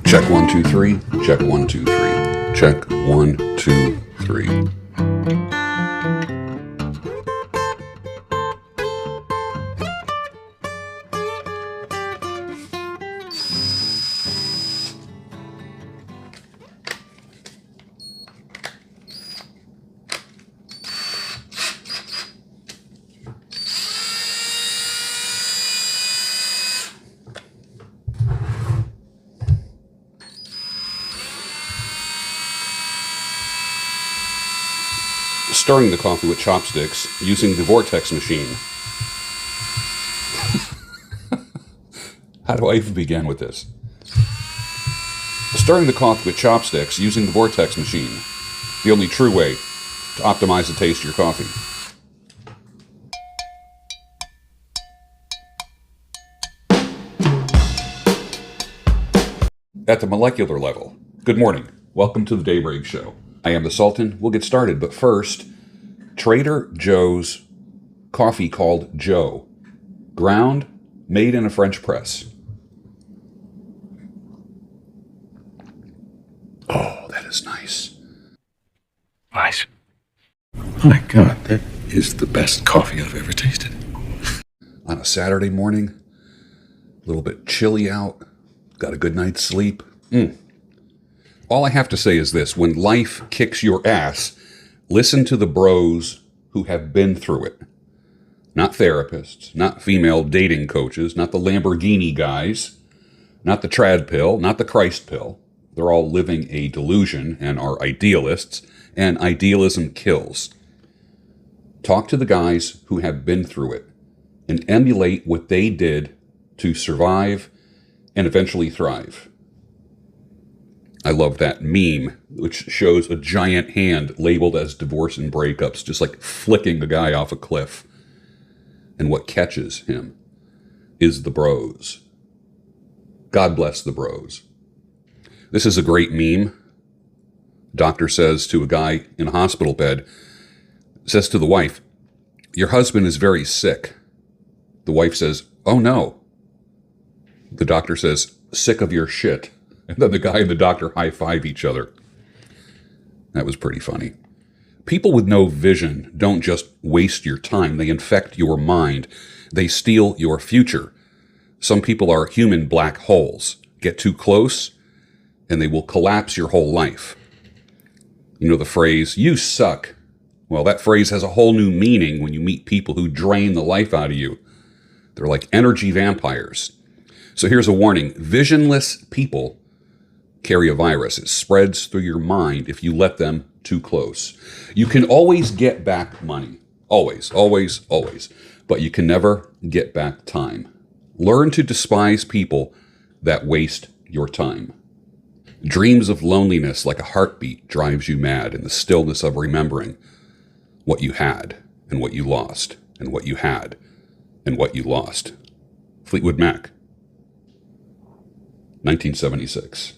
Check 1, 2, 3. Check 1, 2, 3. Check 1, 2, 3. Stirring the coffee with chopsticks using the vortex machine. How do I even begin with this? Stirring the coffee with chopsticks using the vortex machine. The only true way to optimize the taste of your coffee. At the molecular level. Good morning. Welcome to the Daybreak Show. I am the Sultan. We'll get started, but first, Trader Joe's coffee called Joe. Ground, made in a French press. Oh, that is nice. Nice. My God, that is the best coffee I've ever tasted. On a Saturday morning, a little bit chilly out, got a good night's sleep. All I have to say is this: when life kicks your ass, listen to the bros who have been through it. Not therapists, not female dating coaches, not the Lamborghini guys, not the trad pill, not the Christ pill. They're all living a delusion and are idealists, and idealism kills. Talk to the guys who have been through it and emulate what they did to survive and eventually thrive. I love that meme, which shows a giant hand labeled as divorce and breakups, just like flicking the guy off a cliff. And what catches him is the bros. God bless the bros. This is a great meme. Doctor says to a guy in a hospital bed, says to the wife, "Your husband is very sick." The wife says, "Oh no." The doctor says, "Sick of your shit." And then the guy and the doctor high-five each other. That was pretty funny. People with no vision don't just waste your time. They infect your mind. They steal your future. Some people are human black holes. Get too close, and they will collapse your whole life. You know the phrase, "You suck." Well, that phrase has a whole new meaning when you meet people who drain the life out of you. They're like energy vampires. So here's a warning. Visionless people carry a virus. It spreads through your mind if you let them too close. You can always get back money. Always, always, always. But you can never get back time. Learn to despise people that waste your time. Dreams of loneliness like a heartbeat drives you mad in the stillness of remembering what you had and what you lost and what you had and what you lost. Fleetwood Mac, 1976.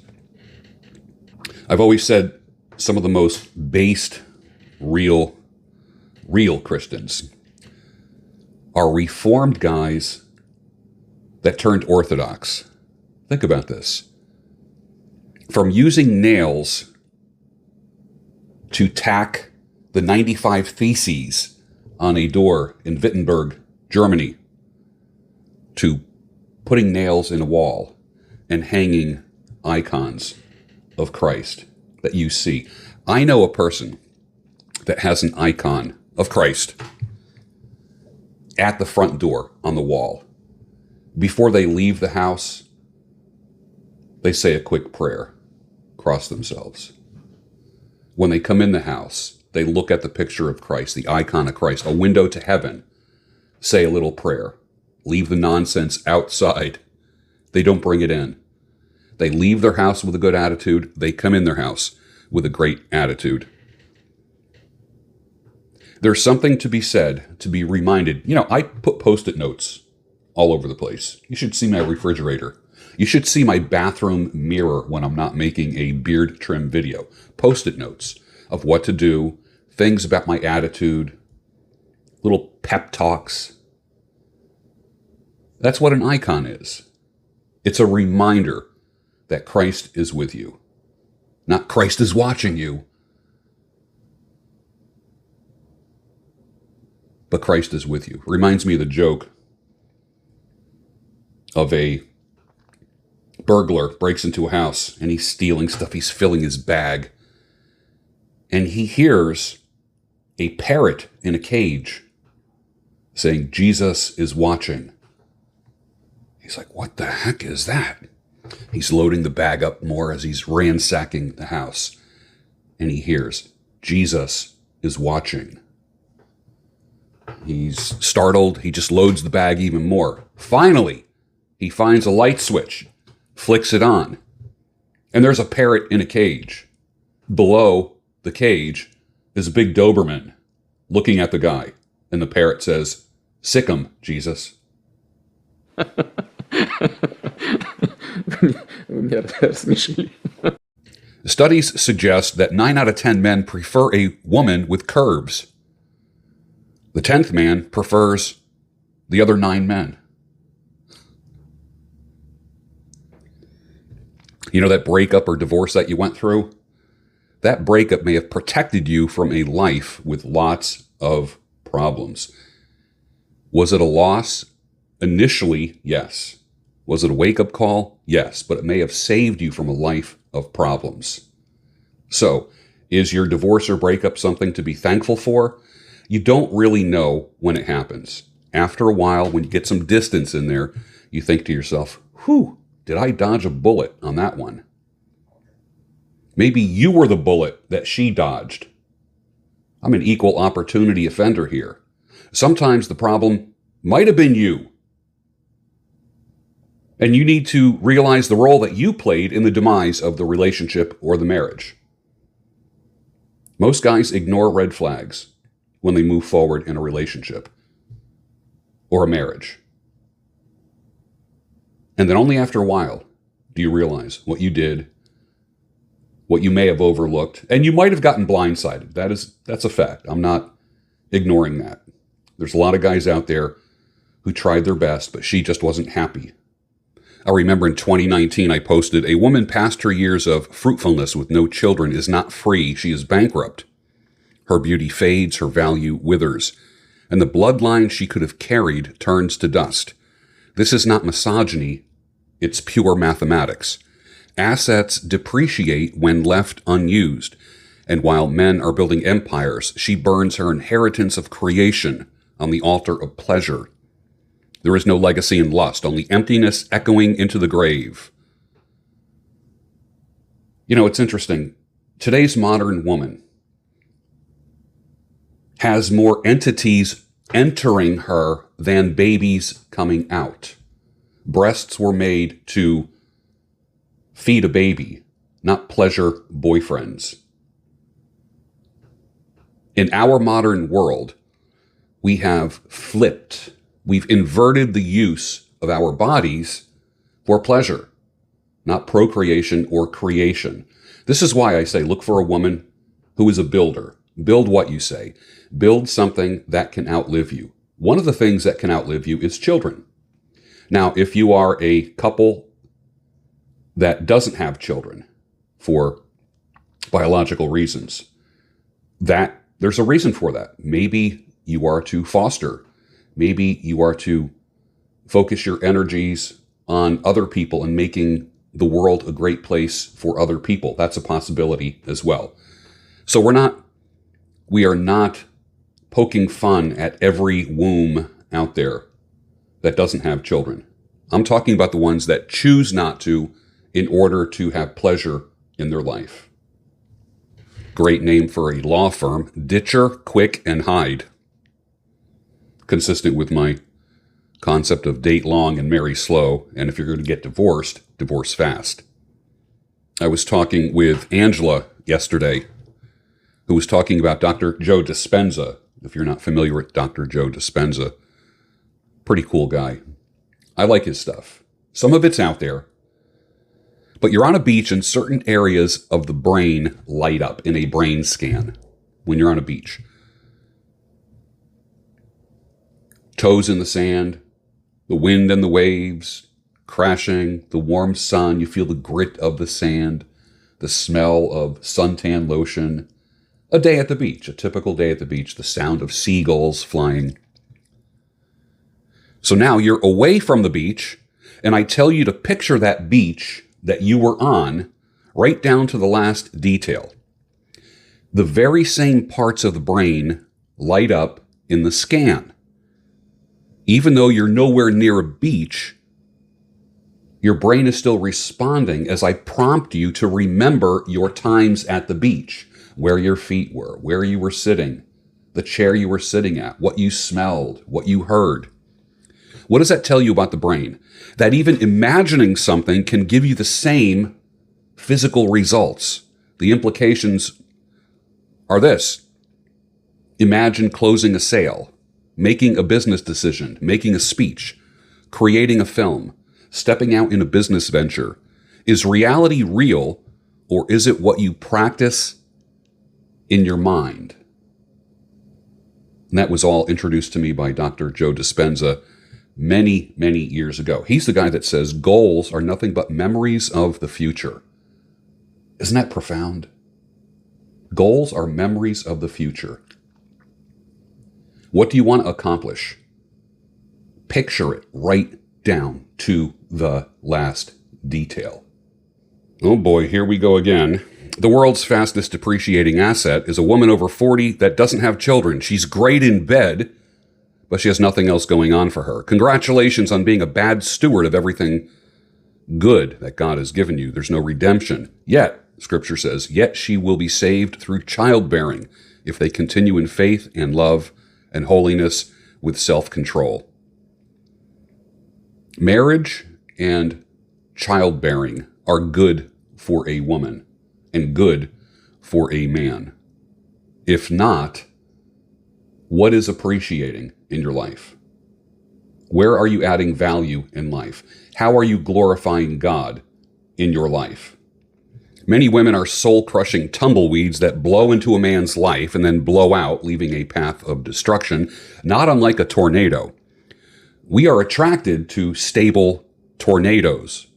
I've always said some of the most based, real Christians are reformed guys that turned Orthodox. Think about this. From using nails to tack the 95 Theses on a door in Wittenberg, Germany, to putting nails in a wall and hanging icons of Christ that you see. I know a person that has an icon of Christ at the front door on the wall. Before they leave the house, they say a quick prayer, cross themselves. When they come in the house, they look at the picture of Christ, the icon of Christ, a window to heaven, say a little prayer, leave the nonsense outside. They don't bring it in. They leave their house with a good attitude. They come in their house with a great attitude. There's something to be said, to be reminded. You know, I put Post-it notes all over the place. You should see my refrigerator. You should see my bathroom mirror when I'm not making a beard trim video. Post-it notes of what to do, things about my attitude, little pep talks. That's what an icon is. It's a reminder that Christ is with you. Not Christ is watching you, but Christ is with you. Reminds me of the joke of a burglar breaks into a house and he's stealing stuff. He's filling his bag. And he hears a parrot in a cage saying, Jesus is watching. He's like, what the heck is that? He's loading the bag up more as he's ransacking the house. And he hears, Jesus is watching. He's startled. He just loads the bag even more. Finally, he finds a light switch, flicks it on, and there's a parrot in a cage. Below the cage is a big Doberman looking at the guy. And the parrot says, sick 'em, Jesus. Studies suggest that 9 out of 10 men prefer a woman with curves. The 10th man prefers the other 9 men. You know that breakup or divorce that you went through? That breakup may have protected you from a life with lots of problems. Was it a loss? Initially, yes. Was it a wake-up call? Yes, but it may have saved you from a life of problems. So, is your divorce or breakup something to be thankful for? You don't really know when it happens. After a while, when you get some distance in there, you think to yourself, whew, did I dodge a bullet on that one? Maybe you were the bullet that she dodged. I'm an equal opportunity offender here. Sometimes the problem might have been you. And you need to realize the role that you played in the demise of the relationship or the marriage. Most guys ignore red flags when they move forward in a relationship or a marriage. And then only after a while do you realize what you did, what you may have overlooked, and you might have gotten blindsided. That's a fact. I'm not ignoring that. There's a lot of guys out there who tried their best, but she just wasn't happy. I remember in 2019, I posted, a woman past her years of fruitfulness with no children is not free. She is bankrupt. Her beauty fades, her value withers, and the bloodline she could have carried turns to dust. This is not misogyny. It's pure mathematics. Assets depreciate when left unused. And while men are building empires, she burns her inheritance of creation on the altar of pleasure. There is no legacy in lust, only emptiness echoing into the grave. You know, it's interesting. Today's modern woman has more entities entering her than babies coming out. Breasts were made to feed a baby, not pleasure boyfriends. In our modern world, we have flipped. We've inverted the use of our bodies for pleasure, not procreation or creation. This is why I say look for a woman who is a builder. Build what you say. Build something that can outlive you. One of the things that can outlive you is children. Now, if you are a couple that doesn't have children for biological reasons, that there's a reason for that. Maybe you are to foster. Maybe you are to focus your energies on other people and making the world a great place for other people. That's a possibility as well. So we are not poking fun at every womb out there that doesn't have children. I'm talking about the ones that choose not to in order to have pleasure in their life. Great name for a law firm, Ditcher, Quick, and Hyde. Consistent with my concept of date long and marry slow, and if you're going to get divorced, divorce fast. I was talking with Angela yesterday, who was talking about Dr. Joe Dispenza. If you're not familiar with Dr. Joe Dispenza, pretty cool guy. I like his stuff. Some of it's out there, but you're on a beach and certain areas of the brain light up in a brain scan when you're on a beach. Toes in the sand, the wind and the waves, crashing, the warm sun, you feel the grit of the sand, the smell of suntan lotion. A day at the beach, a typical day at the beach, the sound of seagulls flying. So now you're away from the beach, and I tell you to picture that beach that you were on right down to the last detail. The very same parts of the brain light up in the scan. Even though you're nowhere near a beach, your brain is still responding as I prompt you to remember your times at the beach, where your feet were, where you were sitting, the chair you were sitting at, what you smelled, what you heard. What does that tell you about the brain? That even imagining something can give you the same physical results. The implications are this. Imagine closing a sale, making a business decision, making a speech, creating a film, stepping out in a business venture. Is reality real, or is it what you practice in your mind? And that was all introduced to me by Dr. Joe Dispenza many, many years ago. He's the guy that says goals are nothing but memories of the future. Isn't that profound? Goals are memories of the future. What do you want to accomplish? Picture it right down to the last detail. Oh boy, here we go again. The world's fastest depreciating asset is a woman over 40 that doesn't have children. She's great in bed, but she has nothing else going on for her. Congratulations on being a bad steward of everything good that God has given you. There's no redemption. Yet, Scripture says, yet she will be saved through childbearing if they continue in faith and love and holiness with self-control. Marriage and childbearing are good for a woman and good for a man. If not, what is appreciating in your life? Where are you adding value in life? How are you glorifying God in your life? Many women are soul-crushing tumbleweeds that blow into a man's life and then blow out, leaving a path of destruction, not unlike a tornado. We are attracted to stable tornadoes,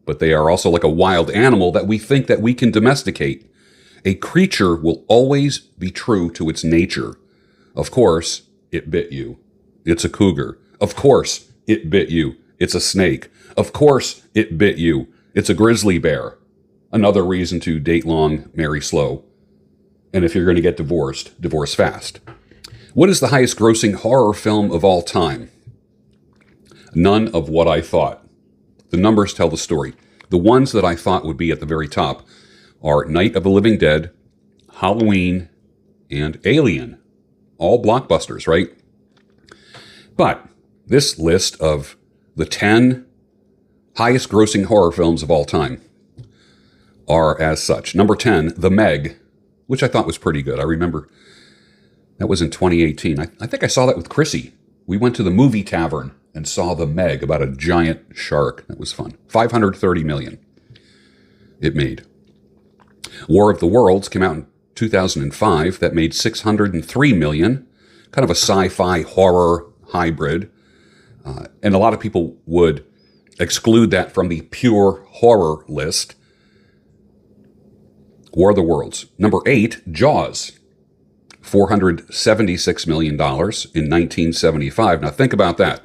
but they are also like a wild animal that we think that we can domesticate. A creature will always be true to its nature. Of course, it bit you. It's a cougar. Of course, it bit you. It's a snake. Of course, it bit you. It's a grizzly bear. Another reason to date long, marry slow. And if you're going to get divorced, divorce fast. What is the highest grossing horror film of all time? None of what I thought. The numbers tell the story. The ones that I thought would be at the very top are Night of the Living Dead, Halloween, and Alien. All blockbusters, right? But this list of the 10 highest grossing horror films of all time are as such. Number 10, The Meg, which I thought was pretty good. I remember that was in 2018. I think I saw that with Chrissy. We went to the movie tavern and saw The Meg about a giant shark. That was fun. $530 million it made. War of the Worlds came out in 2005. That made $603 million. Kind of a sci-fi horror hybrid. And a lot of people would exclude that from the pure horror list. War of the Worlds. Number 8, Jaws. $476 million in 1975. Now think about that.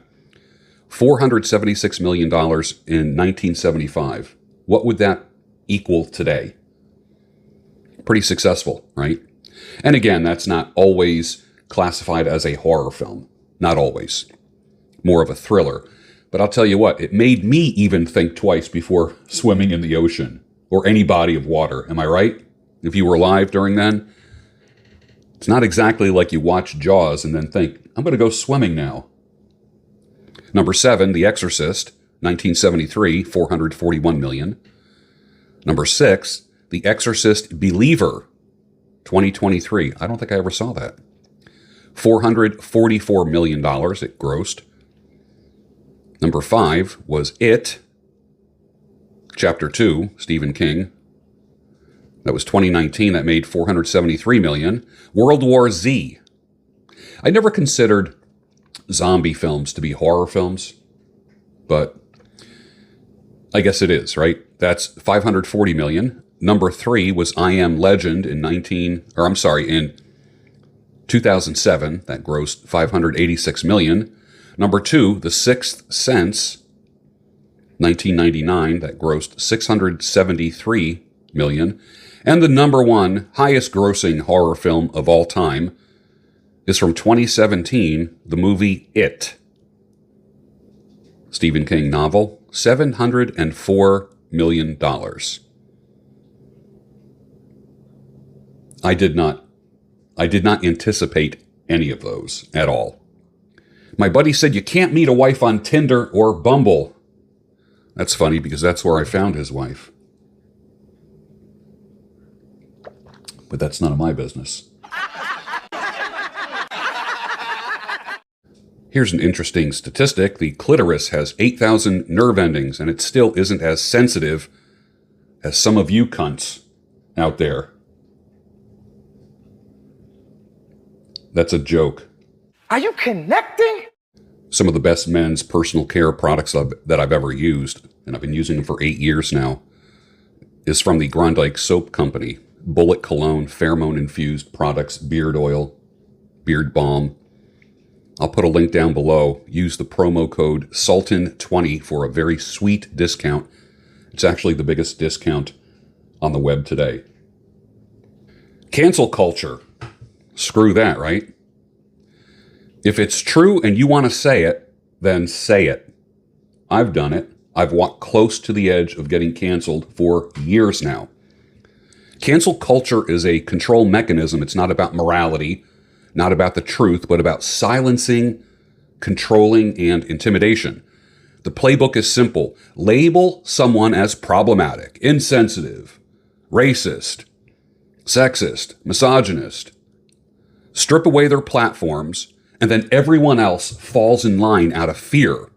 $476 million in 1975. What would that equal today? Pretty successful, right? And again, that's not always classified as a horror film. Not always. More of a thriller. But I'll tell you what, it made me even think twice before swimming in the ocean or any body of water. Am I right? If you were alive during then, it's not exactly like you watch Jaws and then think, I'm going to go swimming now. Number 7, The Exorcist, 1973, $441 million. Number 6, The Exorcist Believer, 2023. I don't think I ever saw that. $444 million it grossed. Number 5 was It, Chapter 2, Stephen King. That was 2019. That made $473 million. World War Z. I never considered zombie films to be horror films, but I guess it is, right? That's 540 million. Number 3 was I Am Legend in 2007. That grossed 586 million. Number 2, The Sixth Sense, 1999. That grossed 673 million. And the number 1 highest grossing horror film of all time is from 2017, the movie It. Stephen King novel, $704 million. I did not anticipate any of those at all. My buddy said you can't meet a wife on Tinder or Bumble. That's funny because that's where I found his wife. But that's none of my business. Here's an interesting statistic. The clitoris has 8,000 nerve endings, and it still isn't as sensitive as some of you cunts out there. That's a joke. Are you connecting? Some of the best men's personal care products that I've ever used, and I've been using them for 8 years now, is from the Grondike Soap Company. Bullitt Cologne, pheromone infused products, beard oil, beard balm. I'll put a link down below. Use the promo code SULTAN20 for a very sweet discount. It's actually the biggest discount on the web today. Cancel culture. Screw that, right? If it's true and you want to say it, then say it. I've done it. I've walked close to the edge of getting canceled for years now. Cancel culture is a control mechanism. It's not about morality, not about the truth, but about silencing, controlling, and intimidation. The playbook is simple. Label someone as problematic, insensitive, racist, sexist, misogynist. Strip away their platforms, and then everyone else falls in line out of fear.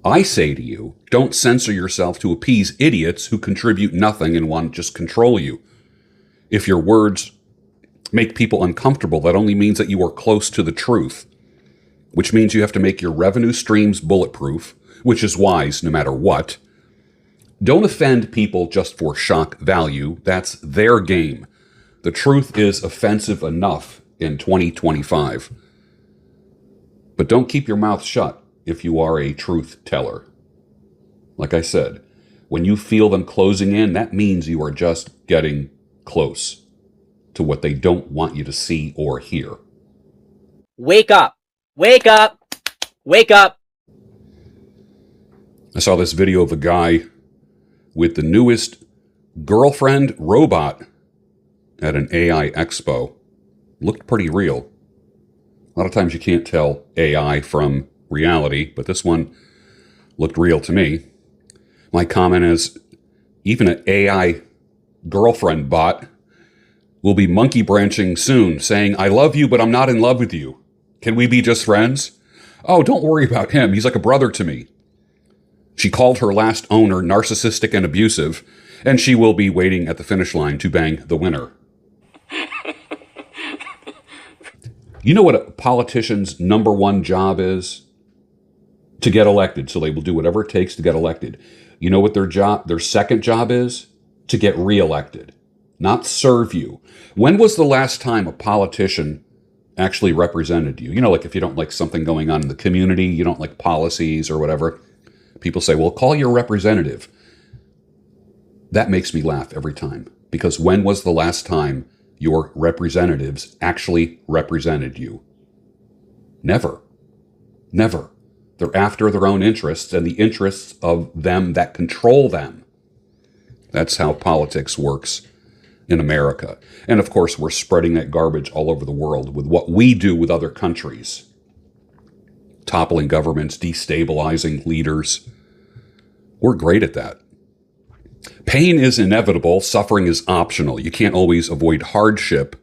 I say to you, don't censor yourself to appease idiots who contribute nothing and want to just control you. If your words make people uncomfortable, that only means that you are close to the truth, which means you have to make your revenue streams bulletproof, which is wise no matter what. Don't offend people just for shock value. That's their game. The truth is offensive enough in 2025. But don't keep your mouth shut if you are a truth teller. Like I said, when you feel them closing in, that means you are just getting close to what they don't want you to see or hear. Wake up! Wake up! Wake up! I saw this video of a guy with the newest girlfriend robot at an AI expo. Looked pretty real. A lot of times you can't tell AI from reality, but this one looked real to me. My comment is, even an AI girlfriend bot will be monkey branching soon, saying, I love you, but I'm not in love with you. Can we be just friends? Oh, don't worry about him. He's like a brother to me. She called her last owner narcissistic and abusive, and she will be waiting at the finish line to bang the winner. You know what a politician's number one job is? To get elected. So they will do whatever it takes to get elected. You know what their second job is? To get reelected. Not serve you. When was the last time a politician actually represented you? You know, like if you don't like something going on in the community, you don't like policies or whatever, people say, well, call your representative. That makes me laugh every time. Because when was the last time your representatives actually represented you? Never. Never. They're after their own interests and the interests of them that control them. That's how politics works in America. And of course, we're spreading that garbage all over the world with what we do with other countries. Toppling governments, destabilizing leaders. We're great at that. Pain is inevitable. Suffering is optional. You can't always avoid hardship,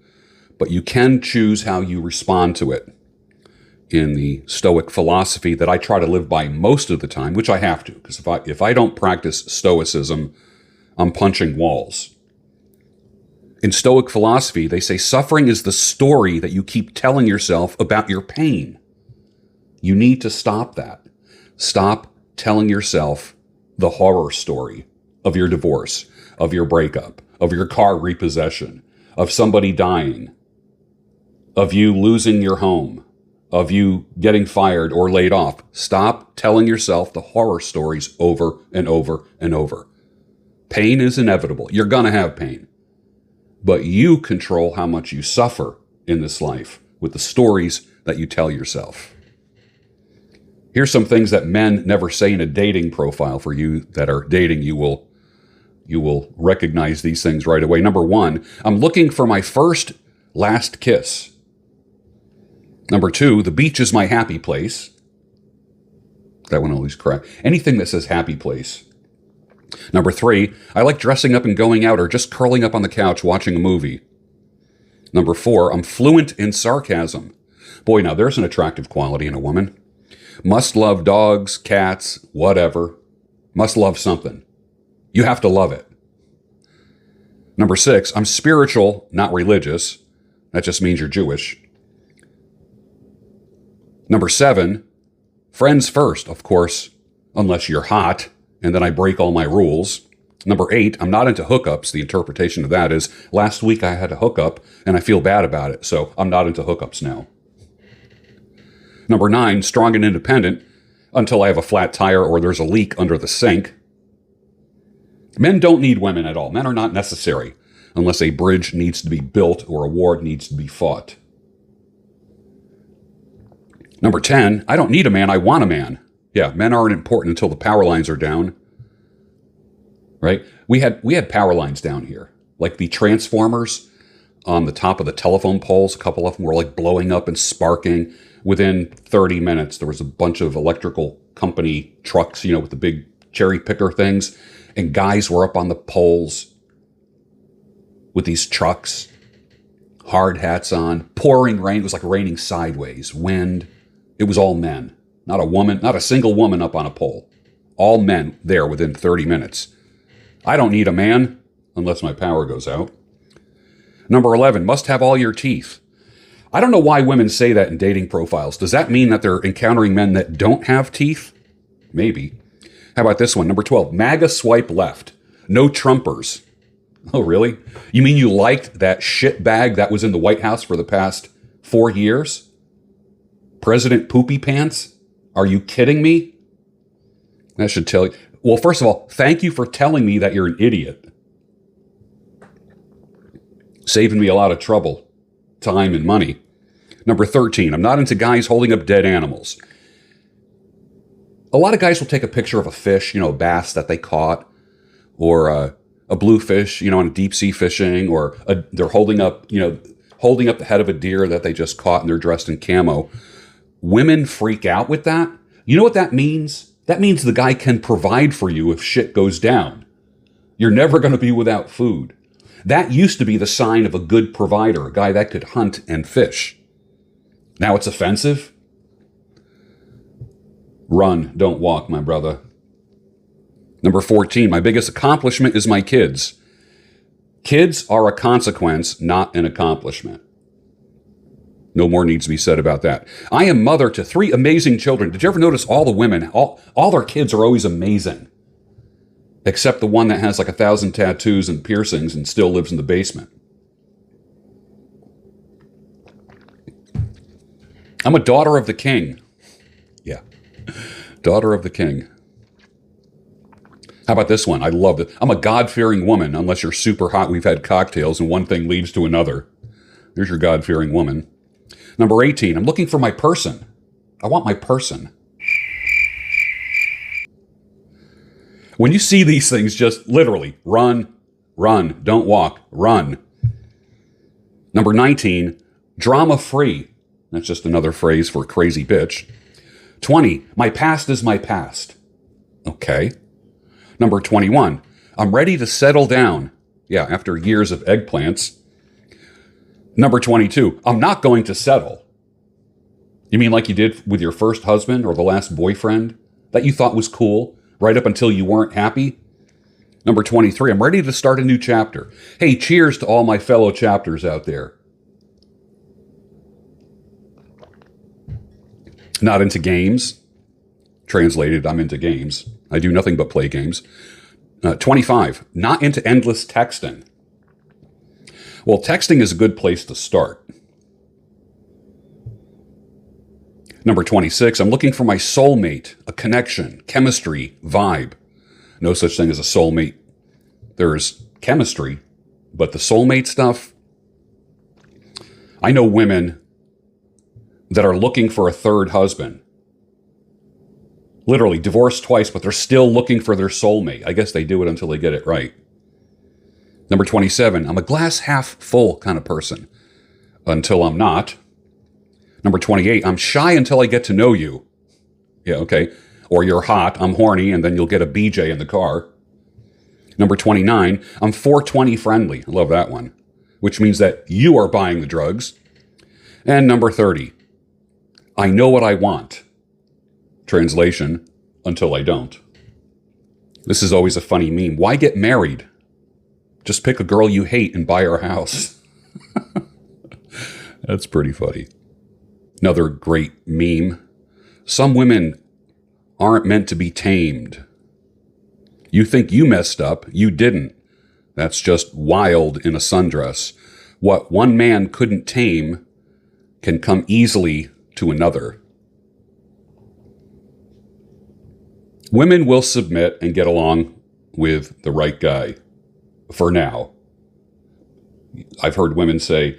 but you can choose how you respond to it. In the Stoic philosophy that I try to live by most of the time, which I have to, because if I don't practice Stoicism, I'm punching walls. In Stoic philosophy, they say suffering is the story that you keep telling yourself about your pain. You need to stop that. Stop telling yourself the horror story of your divorce, of your breakup, of your car repossession, of somebody dying, of you losing your home, of you getting fired or laid off. Stop telling yourself the horror stories over and over and over. Pain is inevitable. You're going to have pain. But you control how much you suffer in this life with the stories that you tell yourself. Here's some things that men never say in a dating profile for you that are dating. You will recognize these things right away. Number 1, I'm looking for my first last kiss. Number 2, the beach is my happy place. That one always correct. Anything that says happy place. Number 3, I like dressing up and going out or just curling up on the couch watching a movie. Number 4, I'm fluent in sarcasm. Boy, now there's an attractive quality in a woman. Must love dogs, cats, whatever. Must love something. You have to love it. Number 6, I'm spiritual, not religious. That just means you're Jewish. Number 7, friends first, of course, unless you're hot, and then I break all my rules. Number 8, I'm not into hookups. The interpretation of that is, last week I had a hookup, and I feel bad about it, so I'm not into hookups now. Number 9, strong and independent, until I have a flat tire or there's a leak under the sink. Men don't need women at all. Men are not necessary unless a bridge needs to be built or a war needs to be fought. Number 10, I don't need a man, I want a man. Yeah, men aren't important until the power lines are down. Right? We had power lines down here. Like the transformers on the top of the telephone poles, a couple of them were like blowing up and sparking. Within 30 minutes, there was a bunch of electrical company trucks, with the big cherry picker things. And guys were up on the poles with these trucks, hard hats on, pouring rain. It was like raining sideways, wind. It was all men. Not a woman, not a single woman up on a pole. All men there within 30 minutes. I don't need a man unless my power goes out. Number 11, must have all your teeth. I don't know why women say that in dating profiles. Does that mean that they're encountering men that don't have teeth? Maybe. How about this one? Number 12, MAGA swipe left. No Trumpers. Oh, really? You mean you liked that shit bag that was in the White House for the past 4 years? President Poopy Pants? Are you kidding me? That should tell you. Well, first of all, thank you for telling me that you're an idiot. Saving me a lot of trouble, time, and money. Number 13, I'm not into guys holding up dead animals. A lot of guys will take a picture of a fish, a bass that they caught, or a bluefish, on a deep sea fishing, or they're holding up the head of a deer that they just caught and they're dressed in camo. Women freak out with that. You know what that means? That means the guy can provide for you if shit goes down. You're never going to be without food. That used to be the sign of a good provider, a guy that could hunt and fish. Now it's offensive. Run, don't walk, my brother. Number 14, my biggest accomplishment is my kids. Kids are a consequence, not an accomplishment. No more needs to be said about that. I am mother to 3 amazing children. Did you ever notice all the women, all their kids are always amazing? Except the one that has like 1,000 tattoos and piercings and still lives in the basement. I'm a daughter of the king. Yeah. Daughter of the king. How about this one? I love it. I'm a God-fearing woman, unless you're super hot. We've had cocktails and one thing leads to another. There's your God-fearing woman. Number 18, I'm looking for my person. I want my person. When you see these things, just literally run, run, don't walk, run. Number 19, drama-free. That's just another phrase for crazy bitch. 20, my past is my past. Okay. Number 21, I'm ready to settle down. Yeah, after years of eggplants. Number 22, I'm not going to settle. You mean like you did with your first husband or the last boyfriend that you thought was cool right up until you weren't happy? Number 23, I'm ready to start a new chapter. Hey, cheers to all my fellow chapters out there. Not into games. Translated, I'm into games. I do nothing but play games. 25, not into endless texting. Well, texting is a good place to start. Number 26, I'm looking for my soulmate, a connection, chemistry, vibe. No such thing as a soulmate. There's chemistry, but the soulmate stuff, I know women that are looking for a third husband. Literally divorced twice, but they're still looking for their soulmate. I guess they do it until they get it right. Number 27, I'm a glass half full kind of person until I'm not. Number 28, I'm shy until I get to know you. Yeah, okay. Or you're hot, I'm horny, and then you'll get a BJ in the car. Number 29, I'm 420 friendly. I love that one. Which means that you are buying the drugs. And number 30, I know what I want. Translation, until I don't. This is always a funny meme. Why get married? Just pick a girl you hate and buy her house. That's pretty funny. Another great meme. Some women aren't meant to be tamed. You think you messed up. You didn't. That's just wild in a sundress. What one man couldn't tame can come easily to another. Women will submit and get along with the right guy for now. I've heard women say,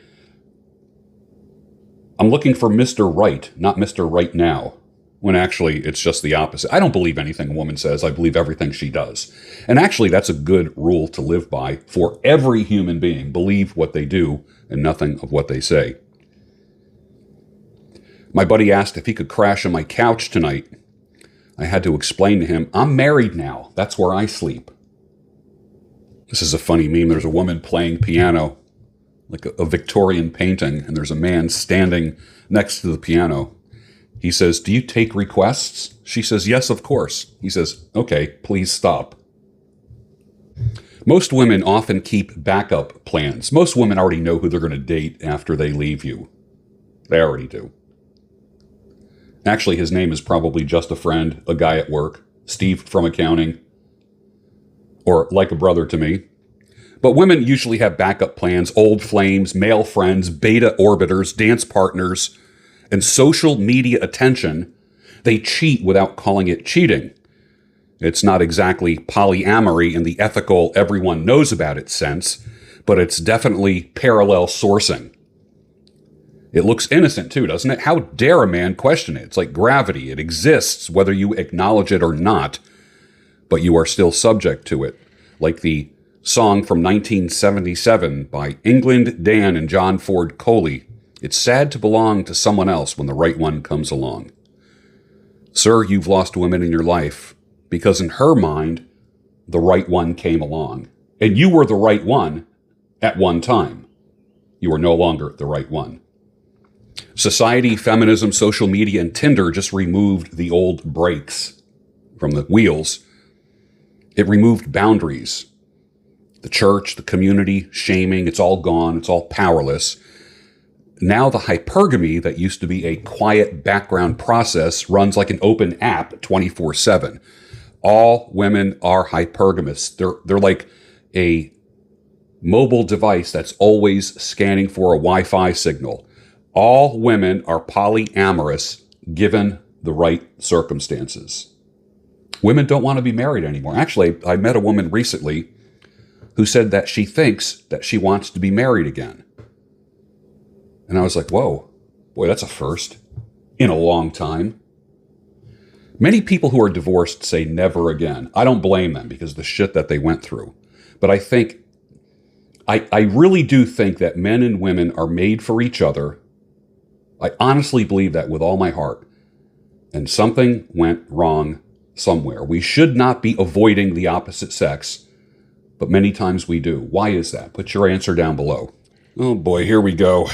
I'm looking for Mr. Right, not Mr. Right now, when actually it's just the opposite. I don't believe anything a woman says. I believe everything she does. And actually, that's a good rule to live by for every human being. Believe what they do and nothing of what they say. My buddy asked if he could crash on my couch tonight. I had to explain to him, I'm married now. That's where I sleep. This is a funny meme. There's a woman playing piano, like a Victorian painting, and there's a man standing next to the piano. He says, do you take requests? She says, yes, of course. He says, okay, please stop. Most women often keep backup plans. Most women already know who they're going to date after they leave you. They already do. Actually, his name is probably just a friend, a guy at work, Steve from accounting, or like a brother to me. But women usually have backup plans, old flames, male friends, beta orbiters, dance partners, and social media attention. They cheat without calling it cheating. It's not exactly polyamory in the ethical everyone knows about it sense, but it's definitely parallel sourcing. It looks innocent too, doesn't it? How dare a man question it? It's like gravity. It exists whether you acknowledge it or not, but you are still subject to it. Like the song from 1977 by England Dan and John Ford Coley. It's sad to belong to someone else when the right one comes along. Sir, you've lost women in your life because in her mind, the right one came along. And you were the right one at one time. You are no longer the right one. Society, feminism, social media, and Tinder just removed the old brakes from the wheels. It removed boundaries. The church, the community, shaming, it's all gone. It's all powerless. Now the hypergamy that used to be a quiet background process runs like an open app 24/7. All women are hypergamous. They're like a mobile device that's always scanning for a Wi-Fi signal. All women are polyamorous given the right circumstances. Women don't want to be married anymore. Actually, I met a woman recently who said that she thinks that she wants to be married again. And I was like, whoa, boy, that's a first in a long time. Many people who are divorced say never again. I don't blame them because of the shit that they went through. But I really do think that men and women are made for each other. I honestly believe that with all my heart. And something went wrong somewhere. We should not be avoiding the opposite sex, but many times we do. Why is that? Put your answer down below. Oh boy, here we go.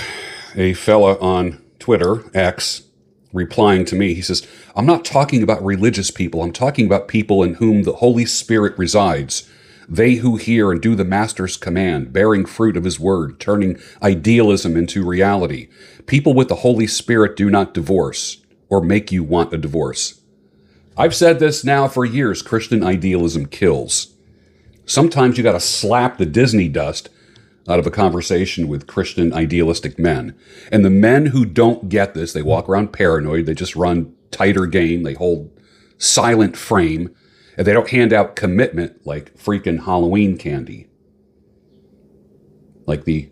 A fella on Twitter, X, replying to me. He says, I'm not talking about religious people. I'm talking about people in whom the Holy Spirit resides. They who hear and do the Master's command, bearing fruit of his word, turning idealism into reality. People with the Holy Spirit do not divorce or make you want a divorce. I've said this now for years. Christian idealism kills. Sometimes you got to slap the Disney dust out of a conversation with Christian idealistic men. And the men who don't get this, they walk around paranoid. They just run tighter game. They hold silent frame. And they don't hand out commitment like freaking Halloween candy. Like the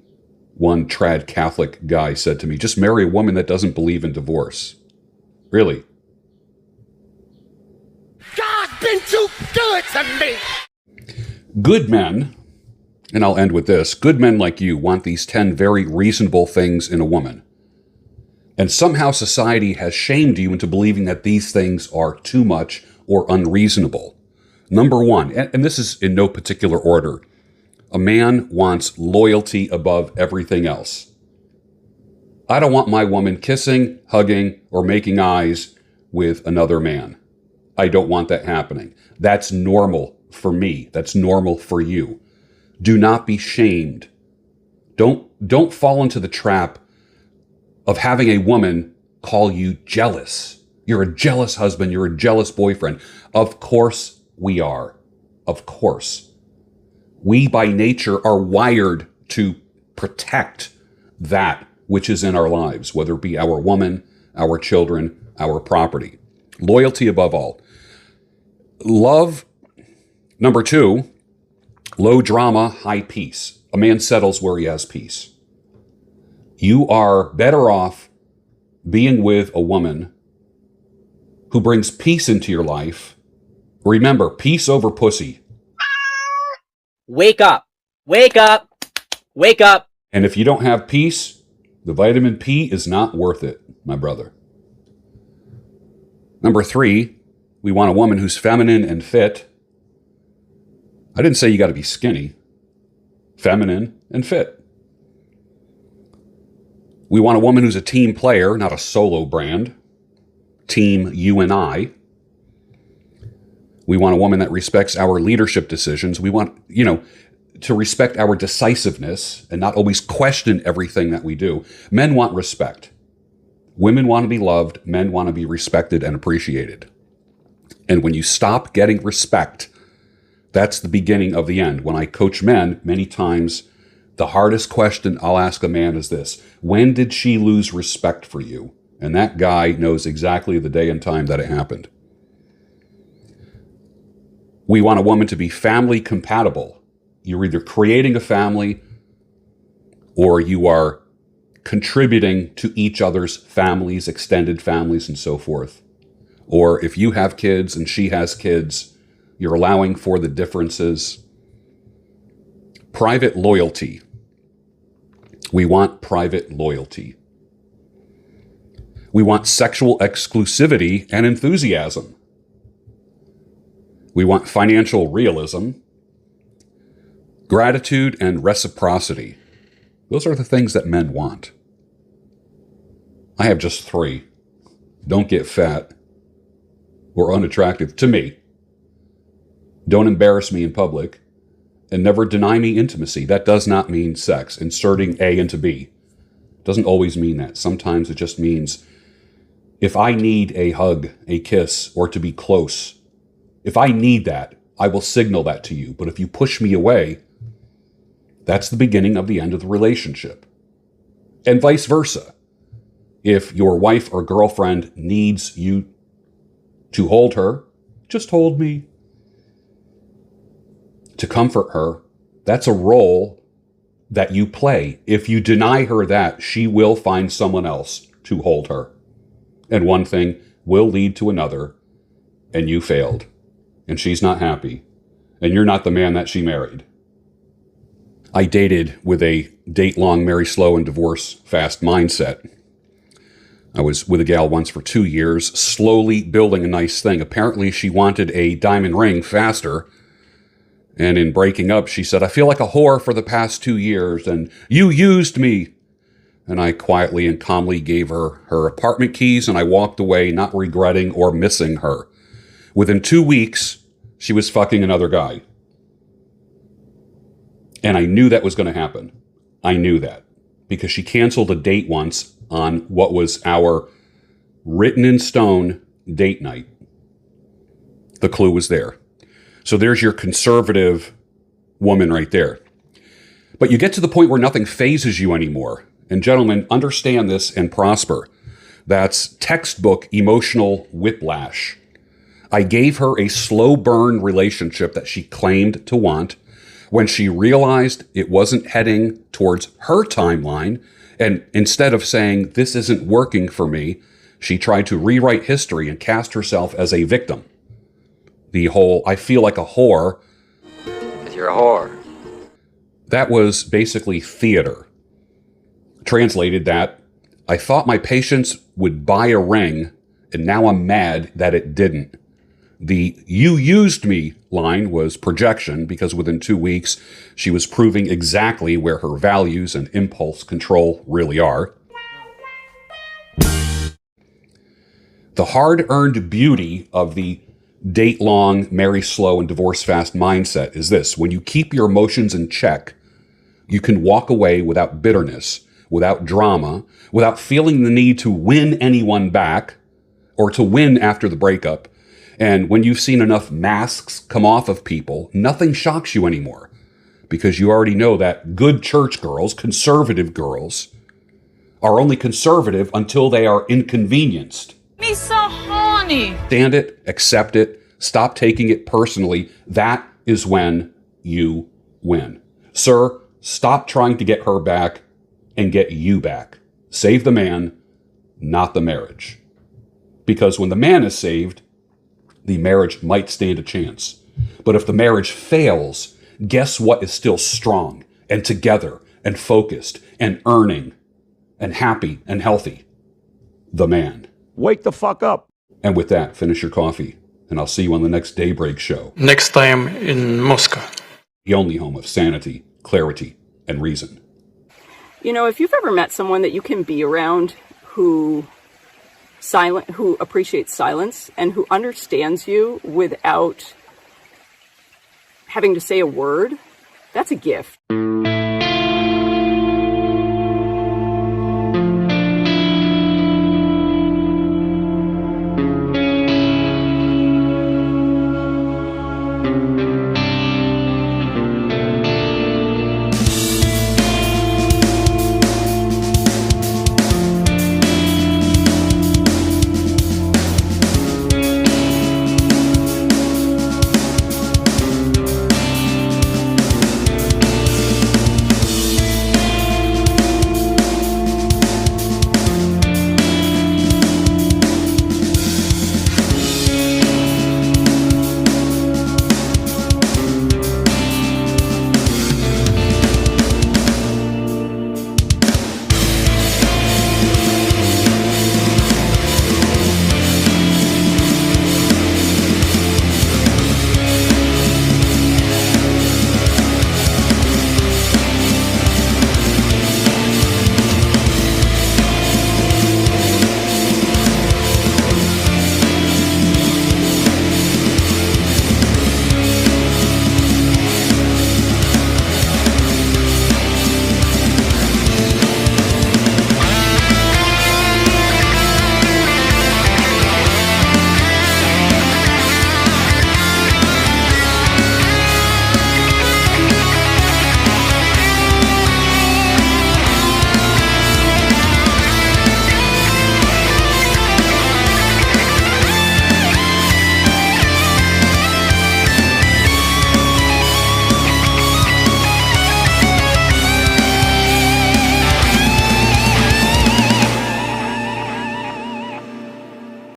one trad Catholic guy said to me, just marry a woman that doesn't believe in divorce. Really? God's been too good to me. Good men, and I'll end with this, good men like you want these 10 very reasonable things in a woman. And somehow society has shamed you into believing that these things are too much or unreasonable. Number one, and this is in no particular order, a man wants loyalty above everything else. I don't want my woman kissing, hugging, or making eyes with another man. I don't want that happening. That's normal for me. That's normal for you. Do not be shamed. Don't fall into the trap of having a woman call you jealous. You're a jealous husband. You're a jealous boyfriend. Of course we are. Of course. We by nature are wired to protect that which is in our lives, whether it be our woman, our children, our property. Loyalty above all. Love, number two, low drama, high peace. A man settles where he has peace. You are better off being with a woman who brings peace into your life. Remember, peace over pussy. Wake up! Wake up! Wake up! And if you don't have peace, the vitamin P is not worth it, my brother. Number three, we want a woman who's feminine and fit. I didn't say you got to be skinny. Feminine and fit. We want a woman who's a team player, not a solo brand. Team you and I. We want a woman that respects our leadership decisions. We want, to respect our decisiveness and not always question everything that we do. Men want respect. Women want to be loved. Men want to be respected and appreciated. And when you stop getting respect, that's the beginning of the end. When I coach men, many times, the hardest question I'll ask a man is this: when did she lose respect for you? And that guy knows exactly the day and time that it happened. We want a woman to be family compatible. You're either creating a family or you are contributing to each other's families, extended families, and so forth. Or if you have kids and she has kids, you're allowing for the differences. Private loyalty. We want private loyalty. We want sexual exclusivity and enthusiasm. We want financial realism, gratitude, and reciprocity. Those are the things that men want. I have just three. Don't get fat or unattractive to me. Don't embarrass me in public. And never deny me intimacy. That does not mean sex. Inserting A into B doesn't always mean that. Sometimes it just means if I need a hug, a kiss, or to be close, if I need that, I will signal that to you. But if you push me away, that's the beginning of the end of the relationship. And vice versa. If your wife or girlfriend needs you to hold her, just hold me. To comfort her, that's a role that you play. If you deny her that, she will find someone else to hold her. And one thing will lead to another, and you failed. And she's not happy. And you're not the man that she married. I dated with a date long, marry slow, and divorce fast mindset. I was with a gal once for 2 years, slowly building a nice thing. Apparently, she wanted a diamond ring faster. And in breaking up, she said, I feel like a whore for the past 2 years, and you used me. And I quietly and calmly gave her her apartment keys, and I walked away, not regretting or missing her. Within 2 weeks, she was fucking another guy. And I knew that was going to happen. I knew that. Because she canceled a date once on what was our written in stone date night. The clue was there. So there's your conservative woman right there. But you get to the point where nothing phases you anymore. And gentlemen, understand this and prosper. That's textbook emotional whiplash. I gave her a slow burn relationship that she claimed to want. When she realized it wasn't heading towards her timeline, and instead of saying, this isn't working for me, she tried to rewrite history and cast herself as a victim. The whole, I feel like a whore. Because you're a whore. That was basically theater. Translated that, I thought my patients would buy a ring, and now I'm mad that it didn't. The "you used me" line was projection, because within 2 weeks, she was proving exactly where her values and impulse control really are. The hard-earned beauty of the date long, marry slow, and divorce fast mindset is this. When you keep your emotions in check, you can walk away without bitterness, without drama, without feeling the need to win anyone back or to win after the breakup. And when you've seen enough masks come off of people, nothing shocks you anymore, because you already know that good church girls, conservative girls, are only conservative until they are inconvenienced. Me so horny. Stand it, accept it, stop taking it personally. That is when you win. Sir, stop trying to get her back and get you back. Save the man, not the marriage. Because when the man is saved, the marriage might stand a chance. But if the marriage fails, guess what is still strong and together and focused and earning and happy and healthy? The man. Wake the fuck up. And with that, finish your coffee, and I'll see you on the next Daybreak show. Next time in Moscow. The only home of sanity, clarity, and reason. You know, if you've ever met someone that you can be around who appreciates silence and who understands you without having to say a word, that's a gift.